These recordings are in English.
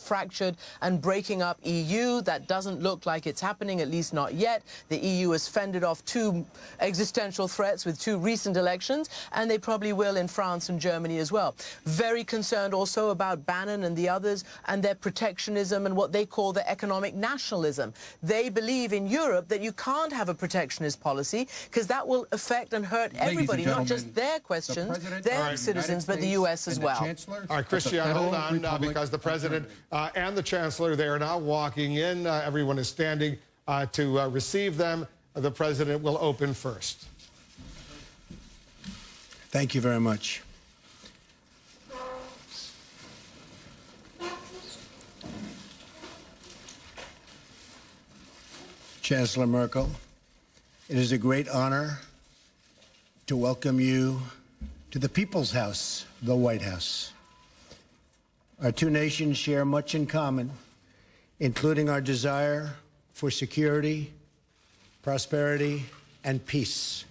fractured and breaking up EU. That doesn't look like it's happening, at least not yet. The EU has fended off two existential threats with two recent elections, and they probably will in France and Germany as well. Very concerned also about Bannon and the others and their protectionism and what they call their economic nationalism. They believe in Europe that you can't have a protectionist policy because that will affect and hurt everybody, not just their questions, their citizens, but the U.S. as well. All right, Christian, hold on, because the President and the Chancellor, they are now walking in. Everyone is standing to receive them. The President will open first. Thank you very much. Chancellor Merkel, it is a great honor to welcome you to the People's House, the White House. Our two nations share much in common, including our desire for security, prosperity, and peace.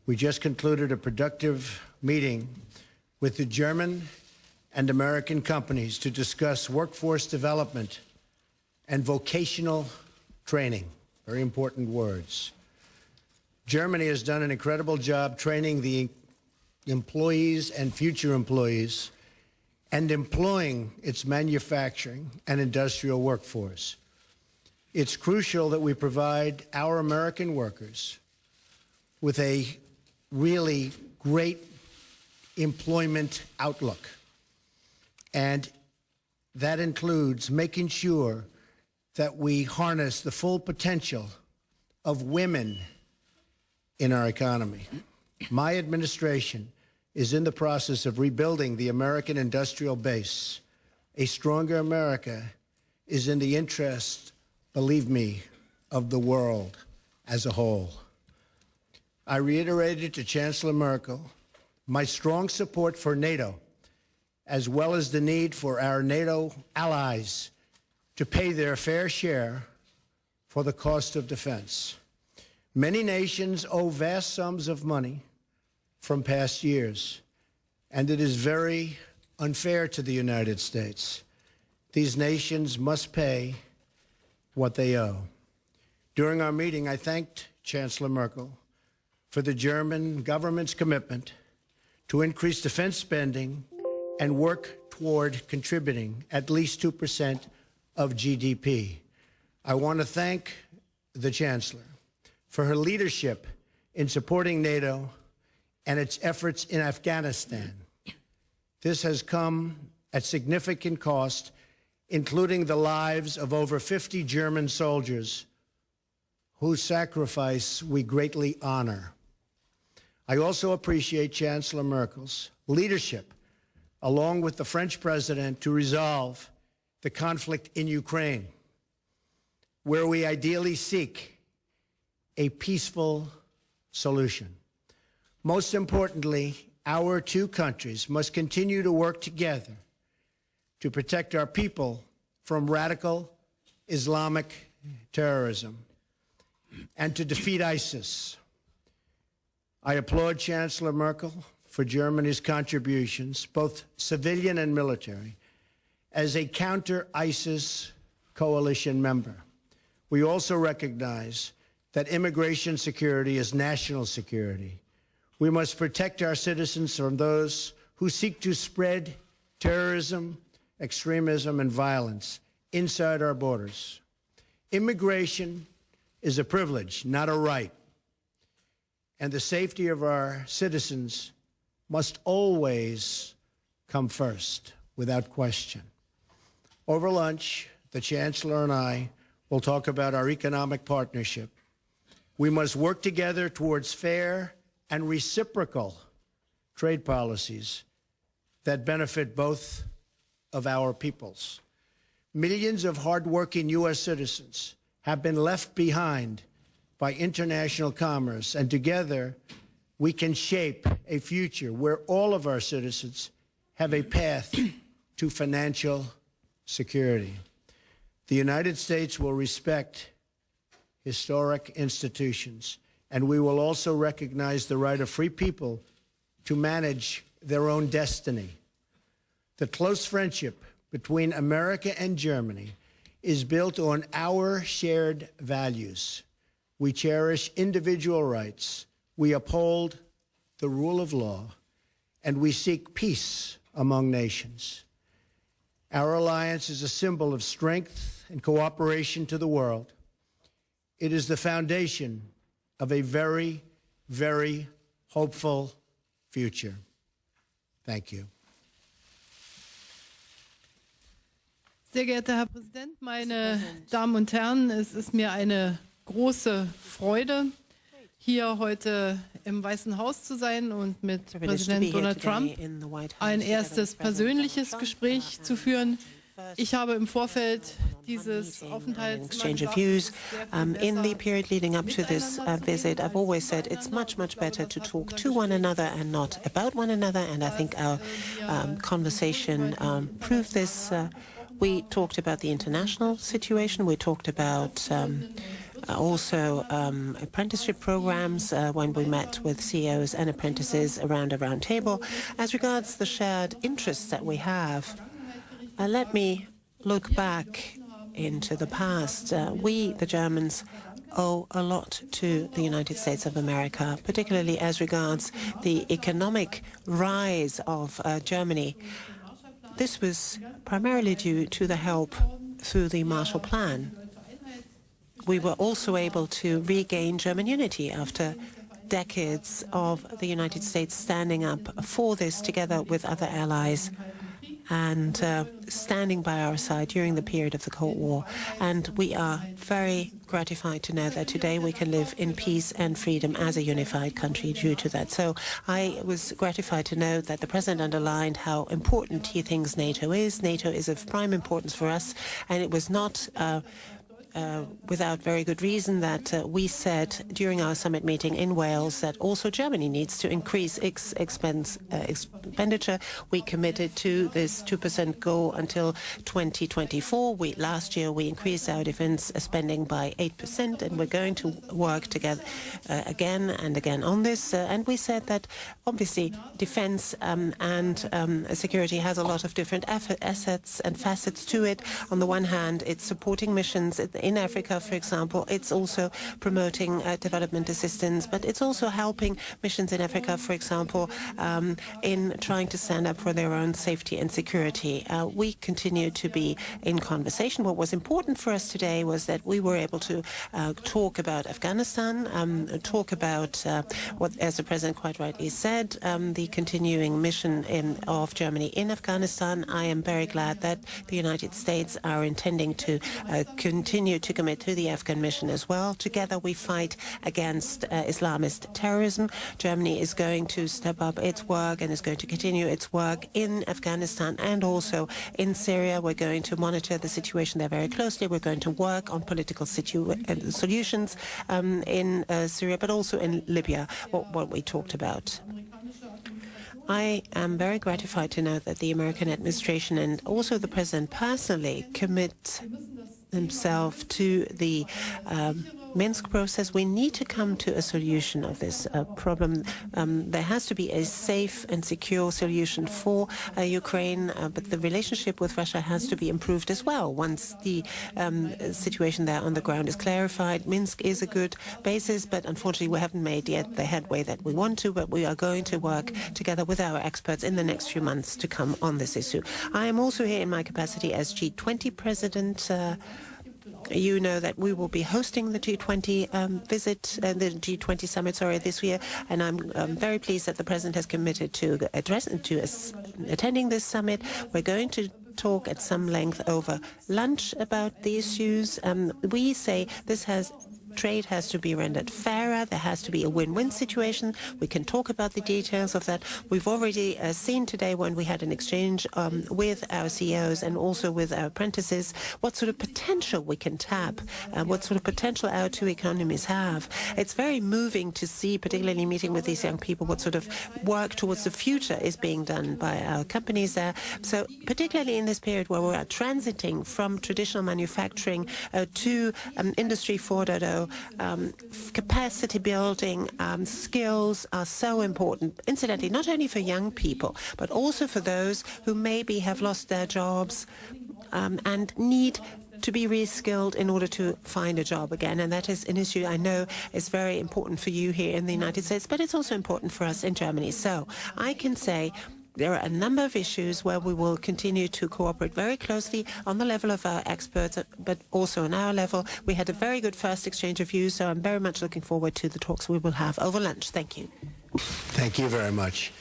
We just concluded a productive meeting with the German and American companies to discuss workforce development and vocational training. Very important words. Germany has done an incredible job training the employees and future employees and employing its manufacturing and industrial workforce. It's crucial that we provide our American workers with a really great employment outlook. And that includes making sure that we harness the full potential of women in our economy. My administration is in the process of rebuilding the American industrial base. A stronger America is in the interest, believe me, of the world as a whole. I reiterated to Chancellor Merkel my strong support for NATO, as well as the need for our NATO allies to pay their fair share for the cost of defense. Many nations owe vast sums of money from past years, and it is very unfair to the United States. These nations must pay what they owe. During our meeting, I thanked Chancellor Merkel for the German government's commitment to increase defense spending and work toward contributing at least 2% of GDP. I want to thank the Chancellor for her leadership in supporting NATO and its efforts in Afghanistan. This has come at significant cost, including the lives of over 50 German soldiers whose sacrifice we greatly honor. I also appreciate Chancellor Merkel's leadership, along with the French president, to resolve the conflict in Ukraine, where we ideally seek a peaceful solution. Most importantly, our two countries must continue to work together to protect our people from radical Islamic terrorism and to defeat ISIS. I applaud Chancellor Merkel for Germany's contributions, both civilian and military, as a counter-ISIS coalition member. We also recognize that immigration security is national security. We must protect our citizens from those who seek to spread terrorism, extremism, and violence inside our borders. Immigration is a privilege, not a right. And the safety of our citizens must always come first, without question. Over lunch, the Chancellor and I will talk about our economic partnership. We must work together towards fair and reciprocal trade policies that benefit both of our peoples. Millions of hardworking U.S. citizens have been left behind by international commerce, and together we can shape a future where all of our citizens have a path to financial security. The United States will respect historic institutions, and we will also recognize the right of free people to manage their own destiny. The close friendship between America and Germany is built on our shared values. We cherish individual rights, we uphold the rule of law, and we seek peace among nations. Our alliance is a symbol of strength and cooperation to the world. It is the foundation of a very, very hopeful future. Thank you. Sehr geehrter Herr Präsident, meine Damen und Herren, es ist mir eine große Freude, hier heute im Weißen Haus zu sein und mit Präsident Donald Trump ein erstes persönliches Gespräch zu führen. Ich habe im Vorfeld dieses Aufenthalts exchange of views. In the period leading up to this visit, I've always said it's much, much better to talk to one another and not about one another, and I think our conversation proved this. We talked about the international situation. We talked about also apprenticeship programs when we met with CEOs and apprentices around a round table. As regards the shared interests that we have, let me look back into the past. We, the Germans, owe a lot to the United States of America, particularly as regards the economic rise of Germany. This was primarily due to the help through the Marshall Plan. We were also able to regain German unity after decades of the United States standing up for this together with other allies and standing by our side during the period of the Cold War. And we are very gratified to know that today we can live in peace and freedom as a unified country due to that. So I was gratified to know that the President underlined how important he thinks NATO is. NATO is of prime importance for us, and it was not without very good reason that we said during our summit meeting in Wales that also Germany needs to increase its expenditure. We committed to this 2% goal until 2024. Last year we increased our defense spending by 8%, and we're going to work together again and again on this. And we said that obviously defense and security has a lot of different assets and facets to it. On the one hand, it's supporting missions in Africa, for example. It's also promoting development assistance, but it's also helping missions in Africa, for example, in trying to stand up for their own safety and security. We continue to be in conversation. What was important for us today was that we were able to talk about Afghanistan, talk about what, as the President quite rightly said, the continuing mission of Germany in Afghanistan. I am very glad that the United States are intending to continue to commit to the Afghan mission as well. Together we fight against Islamist terrorism. Germany is going to step up its work and is going to continue its work in Afghanistan and also in Syria. We're going to monitor the situation there very closely. We're going to work on political solutions in Syria, but also in Libya, what we talked about. I am very gratified to know that the American administration and also the President personally commit himself to the Minsk process. We need to come to a solution of this problem. There has to be a safe and secure solution for Ukraine, but the relationship with Russia has to be improved as well. Once the situation there on the ground is clarified, Minsk is a good basis, but unfortunately we haven't made yet the headway that we want to, but we are going to work together with our experts in the next few months to come on this issue. I am also here in my capacity as G20 President. You know that we will be hosting the G20 the G20 summit, this year, and I'm very pleased that the President has committed to attending this summit. We're going to talk at some length over lunch about the issues. We say trade has to be rendered fairer. There has to be a win-win situation. We can talk about the details of that. We've already seen today when we had an exchange with our CEOs and also with our apprentices what sort of potential we can tap, what sort of potential our two economies have. It's very moving to see, particularly meeting with these young people, what sort of work towards the future is being done by our companies there. So particularly in this period where we are transiting from traditional manufacturing to Industry 4.0, So capacity building, skills are so important, incidentally, not only for young people, but also for those who maybe have lost their jobs and need to be reskilled in order to find a job again. And that is an issue I know is very important for you here in the United States, but it's also important for us in Germany. So I can say there are a number of issues where we will continue to cooperate very closely on the level of our experts, but also on our level. We had a very good first exchange of views, so I'm very much looking forward to the talks we will have over lunch. Thank you. Thank you very much.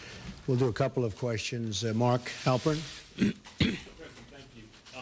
We'll do a couple of questions. Mark Halpern.